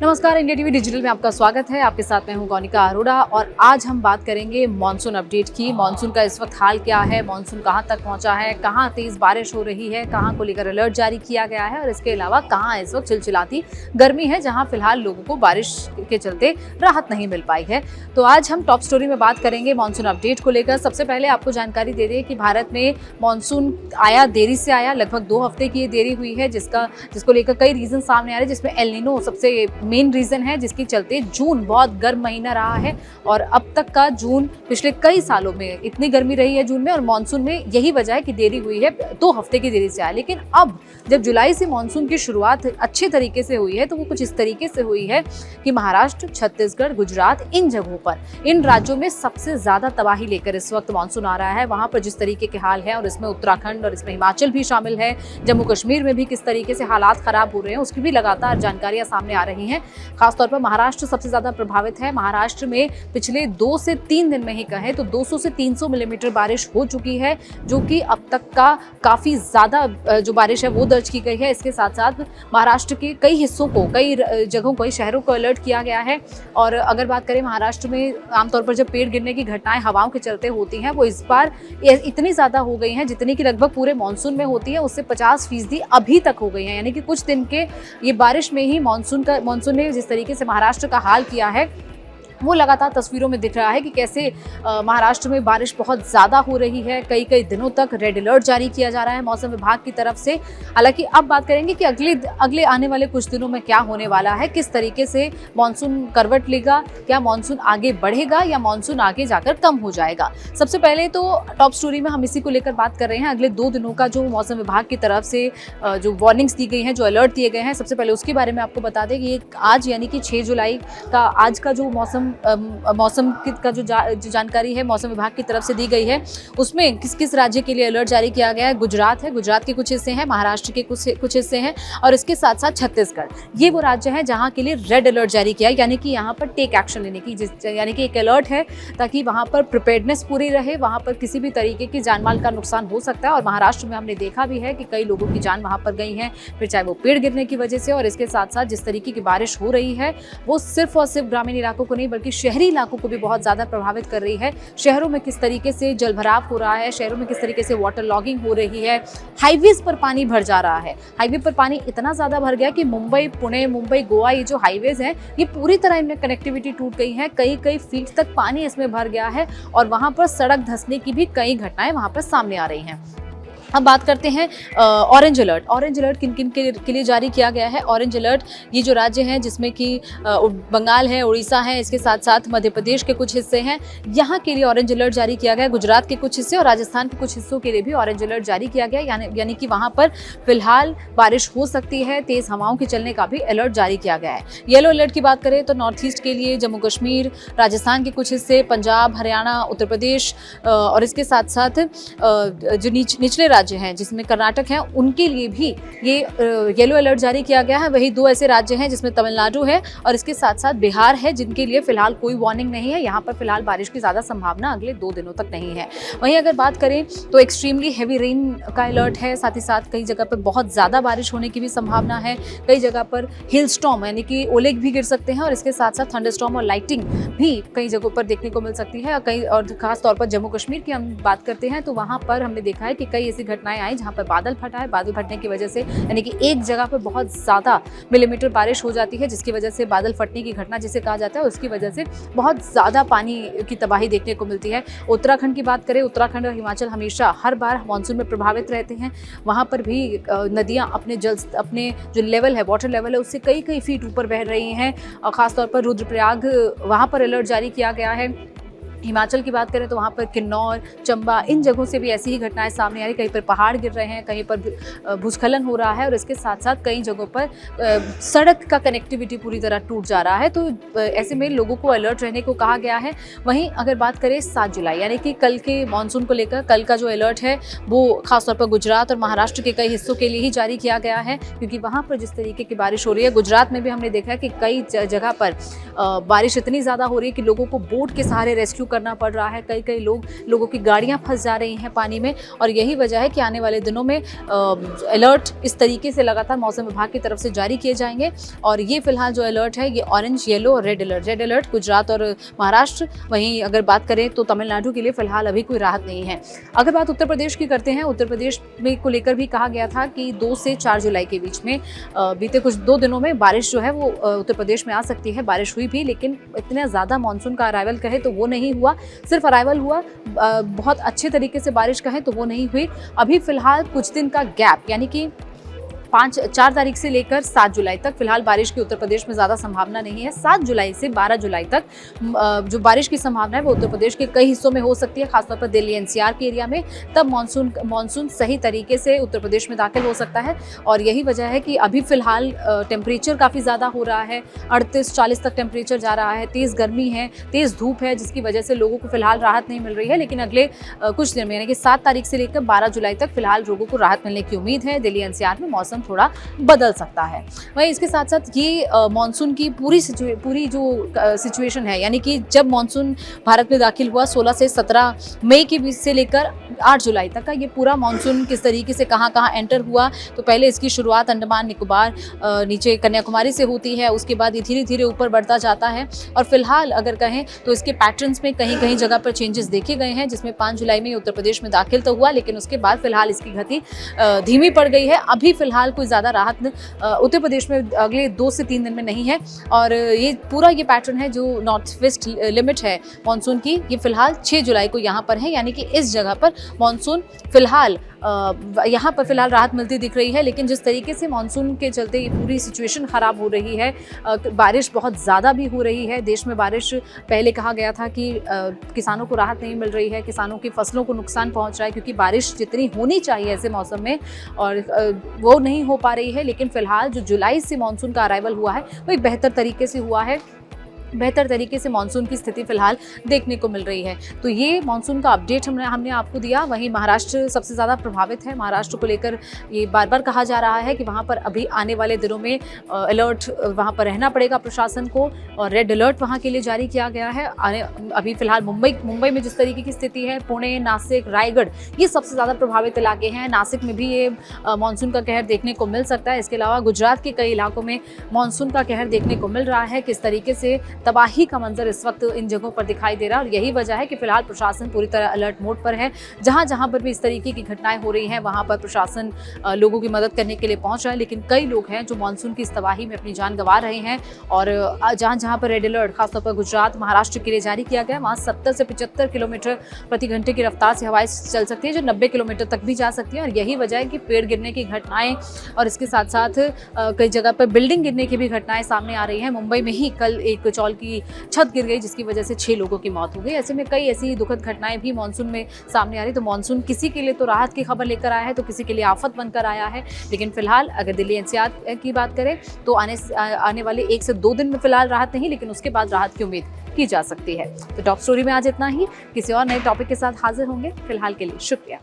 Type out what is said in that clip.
नमस्कार, India TV digital में आपका स्वागत है। आपके साथ मैं हूं गौनिका अरोड़ा और आज हम बात करेंगे मॉनसून अपडेट की। मॉनसून का इस वक्त हाल क्या है, मॉनसून कहां तक पहुंचा है, कहां तेज बारिश हो रही है, कहां को लेकर अलर्ट जारी किया गया है और इसके अलावा कहां इस वक्त चिलचिलाती गर्मी है, जहां फिलहाल लोगों को बारिश के चलते राहत नहीं मिल पाई है। तो आज हम टॉप स्टोरी में बात करेंगे मॉनसून अपडेट को लेकर। सबसे पहले आपको जानकारी दे दें कि भारत में मॉनसून आया, देरी से आया, लगभग 2 हफ्ते की ये देरी हुई है, जिसको लेकर कई रीजन सामने आ रहे हैं, जिसमें एल नीनो सबसे मेन रीजन है, जिसके चलते जून बहुत गर्म महीना रहा है और अब तक का जून पिछले कई सालों में इतनी गर्मी रही है जून में, और मानसून में यही वजह है कि देरी हुई है, 2 हफ्ते की देरी से आया। लेकिन अब जब जुलाई से मानसून की शुरुआत अच्छे तरीके से हुई है तो वो कुछ इस तरीके से हुई है कि महाराष्ट्र, छत्तीसगढ़, गुजरात, इन जगहों पर, इन राज्यों में सबसे ज्यादा तबाही लेकर इस वक्त मानसून आ रहा है। वहां पर जिस तरीके के हाल है, और इसमें उत्तराखंड और इसमें हिमाचल भी शामिल है, जम्मू कश्मीर में भी किस तरीके से हालात खराब हो रहे हैं उसकी भी लगातार जानकारियां सामने आ रही हैं। खासतौर पर महाराष्ट्र सबसे ज्यादा प्रभावित है। महाराष्ट्र में पिछले 2 से 3 दिन में ही कहें तो 200 से 300 मिलीमीटर बारिश हो चुकी है, जो कि अब तक का काफी ज्यादा जो बारिश है वो दर्ज की गई है। इसके साथ साथ महाराष्ट्र के कई हिस्सों को, कई जगहों, कई शहरों को अलर्ट किया गया है। और अगर बात करें महाराष्ट्र में, आमतौर पर जब पेड़ गिरने की घटनाएं हवाओं के चलते होती हैं, वो इस बार इतनी ज्यादा हो गई हैं जितनी कि लगभग पूरे मानसून में होती है, उससे 50% अभी तक हो गई हैं। यानी कि कुछ दिन के ये बारिश में ही मानसून ने जिस तरीके से महाराष्ट्र का हाल किया है वो लगातार तस्वीरों में दिख रहा है कि कैसे महाराष्ट्र में बारिश बहुत ज़्यादा हो रही है। कई दिनों तक रेड अलर्ट जारी किया जा रहा है मौसम विभाग की तरफ से। हालांकि अब बात करेंगे कि अगले आने वाले कुछ दिनों में क्या होने वाला है, किस तरीके से मानसून करवट लेगा, क्या मानसून आगे बढ़ेगा या मानसून आगे जाकर कम हो जाएगा। सबसे पहले तो टॉप स्टोरी में हम इसी को लेकर बात कर रहे हैं। अगले 2 दिनों का जो मौसम विभाग की तरफ से जो वार्निंग्स दी गई हैं, जो अलर्ट दिए गए हैं, सबसे पहले उसके बारे में आपको बता दें कि आज यानी कि 6 जुलाई का आज का जो मौसम का जो जानकारी है मौसम विभाग की तरफ से दी गई है, उसमें किस किस राज्य के लिए अलर्ट जारी किया गया है। गुजरात है, गुजरात के कुछ हिस्से हैं, महाराष्ट्र के कुछ हिस्से हैं, और इसके साथ साथ छत्तीसगढ़। ये वो राज्य हैं जहां के लिए रेड अलर्ट जारी किया है, यानी कि यहाँ पर टेक एक्शन लेने की, यानी कि एक अलर्ट है ताकि वहाँ पर प्रिपेयर्डनेस पूरी रहे, वहाँ पर किसी भी तरीके की जानमाल का नुकसान हो सकता है। और महाराष्ट्र में हमने देखा भी है कि कई लोगों की जान वहाँ पर गई है, फिर चाहे वो पेड़ गिरने की वजह से, और इसके साथ साथ जिस तरीके की बारिश हो रही है वो सिर्फ और सिर्फ ग्रामीण इलाकों को नहीं बल्कि शहरी इलाकों को भी बहुत ज्यादा प्रभावित कर रही है। शहरों में किस तरीके से जलभराव हो रहा है, शहरों में किस तरीके से वाटर लॉगिंग हो रही है, हाईवेज पर पानी भर जा रहा है। हाईवे पर पानी इतना ज्यादा भर गया कि मुंबई, पुणे, मुंबई, गोवा, ये जो हाईवेज हैं ये पूरी तरह इनमें कनेक्टिविटी टूट गई है। कई फीट तक पानी इसमें भर गया है और वहां पर सड़क धंसने की भी कई घटनाएं वहां पर सामने आ रही हैं। अब बात करते हैं ऑरेंज अलर्ट। ऑरेंज अलर्ट किन किन के लिए जारी किया गया है? ऑरेंज अलर्ट ये जो राज्य हैं जिसमें कि बंगाल है, उड़ीसा है, इसके साथ साथ मध्य प्रदेश के कुछ हिस्से हैं, यहाँ के लिए ऑरेंज अलर्ट जारी किया गया है। गुजरात के कुछ हिस्से और राजस्थान के कुछ हिस्सों के लिए भी ऑरेंज अलर्ट जारी किया गया है, यानी कि वहाँ पर फिलहाल बारिश हो सकती है, तेज हवाओं के चलने का भी अलर्ट जारी किया गया है। येलो अलर्ट की बात करें तो नॉर्थ ईस्ट के लिए जम्मू कश्मीर, राजस्थान के कुछ हिस्से, पंजाब, हरियाणा, उत्तर प्रदेश और इसके साथ साथ जो निचले राज्य हैं जिसमें कर्नाटक है, उनके लिए भी ये येलो अलर्ट जारी किया गया है। वही 2 ऐसे राज्य हैं जिसमें तमिलनाडु है और इसके साथ साथ बिहार है, जिनके लिए फिलहाल कोई वार्निंग नहीं है। यहाँ पर फिलहाल बारिश की ज्यादा संभावना अगले 2 दिनों तक नहीं है। वहीं अगर बात करें तो एक्सट्रीमली हैवी रेन का अलर्ट है, साथ ही साथ कई जगह पर बहुत ज्यादा बारिश होने की भी संभावना है। कई जगह पर हिल स्टॉर्म यानी कि ओले भी गिर सकते हैं और इसके साथ साथ थंडर स्टॉर्म और लाइटिंग भी कई जगहों पर देखने को मिल सकती है। और खास तौर पर जम्मू कश्मीर की हम बात करते हैं तो वहाँ पर हमने देखा है कि कई ऐसी घटनाएं आई जहाँ पर बादल फटा है। बादल फटने की वजह से यानी कि एक जगह पर बहुत ज्यादा मिलीमीटर बारिश हो जाती है, जिसकी वजह से बादल फटने की घटना जिसे कहा जाता है, उसकी वजह से बहुत ज्यादा पानी की तबाही देखने को मिलती है। उत्तराखंड की बात करें, उत्तराखंड और हिमाचल हमेशा हर बार मानसून में प्रभावित रहते हैं। वहाँ पर भी नदियाँ अपने जो लेवल है, वाटर लेवल है, उससे कई फीट ऊपर बह रही हैं। और खासतौर पर रुद्रप्रयाग, वहाँ पर अलर्ट जारी किया गया है। हिमाचल की बात करें तो वहाँ पर किन्नौर, चंबा, इन जगहों से भी ऐसी ही घटनाएं सामने आ रही। कहीं पर पहाड़ गिर रहे हैं, कहीं पर भूस्खलन हो रहा है और इसके साथ साथ कई जगहों पर सड़क का कनेक्टिविटी पूरी तरह टूट जा रहा है। तो ऐसे में लोगों को अलर्ट रहने को कहा गया है। वहीं अगर बात करें 7 जुलाई यानी कि कल के मानसून को लेकर, कल का जो अलर्ट है वो खासतौर पर गुजरात और महाराष्ट्र के कई हिस्सों के लिए ही जारी किया गया है, क्योंकि वहाँ पर जिस तरीके की बारिश हो रही है। गुजरात में भी हमने देखा है कि कई जगह पर बारिश इतनी ज़्यादा हो रही है कि लोगों को बोट के सहारे रेस्क्यू करना पड़ रहा है, कई लोगों की गाड़ियां फंस जा रही हैं पानी में। और यही वजह है कि आने वाले दिनों में अलर्ट इस तरीके से लगातार मौसम विभाग की तरफ से जारी किए जाएंगे। और ये फिलहाल जो अलर्ट है ये ऑरेंज, येलो और रेड अलर्ट गुजरात और महाराष्ट्र। वहीं अगर बात करें तो तमिलनाडु के लिए फिलहाल अभी कोई राहत नहीं है। अगर बात उत्तर प्रदेश की करते हैं, उत्तर प्रदेश में को लेकर भी कहा गया था कि 2 से 4 जुलाई के बीच में बीते कुछ 2 दिनों में बारिश जो है वो उत्तर प्रदेश में आ सकती है। बारिश हुई भी, लेकिन इतना ज़्यादा मानसून का अराइवल कहे तो वो नहीं हुआ। सिर्फ अराइवल हुआ, बहुत अच्छे तरीके से बारिश कहे तो वो नहीं हुई। अभी फिलहाल कुछ दिन का गैप, यानी कि 4 तारीख से लेकर 7 जुलाई तक फिलहाल बारिश की उत्तर प्रदेश में ज़्यादा संभावना नहीं है। 7 जुलाई से 12 जुलाई तक जो बारिश की संभावना है वो उत्तर प्रदेश के कई हिस्सों में हो सकती है, खासतौर पर दिल्ली एनसीआर के एरिया में। तब मानसून सही तरीके से उत्तर प्रदेश में दाखिल हो सकता है। और यही वजह है कि अभी फिलहाल टेम्परेचर काफ़ी ज़्यादा हो रहा है, 38-40 तक टेम्परेचर जा रहा है, तेज़ गर्मी है, तेज़ धूप है, जिसकी वजह से लोगों को फिलहाल राहत नहीं मिल रही है। लेकिन अगले कुछ दिन में, यानी कि 7 तारीख से लेकर 12 जुलाई तक फिलहाल लोगों को राहत मिलने की उम्मीद है। दिल्ली एनसीआर में मौसम थोड़ा बदल सकता है। वहीं इसके साथ साथ ये मॉनसून की पूरी जो सिचुएशन है, यानी कि जब मॉनसून भारत में दाखिल हुआ 16 से 17 मई के बीच से लेकर 8 जुलाई तक का ये पूरा मॉनसून किस तरीके से कहाँ एंटर हुआ, तो पहले इसकी शुरुआत अंडमान निकोबार नीचे कन्याकुमारी से होती है। उसके बाद ये धीरे धीरे ऊपर बढ़ता जाता है। और फिलहाल अगर कहें तो इसके पैटर्न्स में कहीं जगह पर चेंजेस देखे गए हैं, जिसमें 5 जुलाई में उत्तर प्रदेश में दाखिल तो हुआ, लेकिन उसके बाद फिलहाल इसकी गति धीमी पड़ गई है। अभी फिलहाल कोई ज़्यादा राहत उत्तर प्रदेश में अगले 2 से 3 दिन में नहीं है। और ये पूरा ये पैटर्न है जो नॉर्थ वेस्ट लिमिट है मॉनसून की, ये फिलहाल 6 जुलाई को यहाँ पर है। यानी कि इस जगह पर मॉनसून फिलहाल यहाँ पर फिलहाल राहत मिलती दिख रही है। लेकिन जिस तरीके से मॉनसून के चलते ये पूरी सिचुएशन ख़राब हो रही है, बारिश बहुत ज़्यादा भी हो रही है देश में। बारिश पहले कहा गया था कि किसानों को राहत नहीं मिल रही है, किसानों की फसलों को नुकसान पहुँच रहा है, क्योंकि बारिश जितनी होनी चाहिए ऐसे मौसम में और वो नहीं हो पा रही है। लेकिन फिलहाल जो जुलाई से मॉनसून का अराइवल हुआ है वो एक बेहतर तरीके से हुआ है। बेहतर तरीके से मानसून की स्थिति फिलहाल देखने को मिल रही है। तो ये मानसून का अपडेट हमने आपको दिया। वहीं महाराष्ट्र सबसे ज़्यादा प्रभावित है। महाराष्ट्र को लेकर ये बार बार कहा जा रहा है कि वहाँ पर अभी आने वाले दिनों में अलर्ट वहाँ पर रहना पड़ेगा प्रशासन को, और रेड अलर्ट वहाँ के लिए जारी किया गया है। अभी फिलहाल मुंबई में जिस तरीके की स्थिति है, पुणे, नासिक, रायगढ़, ये सबसे ज़्यादा प्रभावित इलाके हैं। नासिक में भी ये मानसून का कहर देखने को मिल सकता है। इसके अलावा गुजरात के कई इलाकों में मानसून का कहर देखने को मिल रहा है। किस तरीके से तबाही का मंजर इस वक्त इन जगहों पर दिखाई दे रहा है। और यही वजह है कि फिलहाल प्रशासन पूरी तरह अलर्ट मोड पर है। जहां पर भी इस तरीके की घटनाएं हो रही हैं वहां पर प्रशासन लोगों की मदद करने के लिए पहुंच रहा है। लेकिन कई लोग हैं जो मानसून की इस तबाही में अपनी जान गंवा रहे हैं। और जहां पर रेड अलर्ट खासतौर पर गुजरात, महाराष्ट्र के लिए जारी किया गया, वहाँ 70 से 75 किलोमीटर प्रति घंटे की रफ्तार से हवाएं चल सकती है, जो 90 किलोमीटर तक भी जा सकती है। और यही वजह है कि पेड़ गिरने की घटनाएं और इसके साथ साथ कई जगह पर बिल्डिंग गिरने की भी घटनाएं सामने आ रही हैं। मुंबई में ही कल एक चौल की छत गिर गई, जिसकी वजह से 6 लोगों की मौत हो गई। ऐसे में कई ऐसी दुखद घटनाएं भी मानसून में सामने आ रही। तो मानसून किसी के लिए तो राहत की खबर लेकर आया है, तो किसी के लिए आफत बनकर आया है। लेकिन फिलहाल अगर दिल्ली एनसीआर की बात करें तो आने वाले 1 से 2 दिन में फिलहाल राहत नहीं, लेकिन उसके बाद राहत की उम्मीद की जा सकती है। तो टॉप स्टोरी में आज इतना ही। किसी और नए टॉपिक के साथ हाजिर होंगे। फिलहाल के लिए शुक्रिया।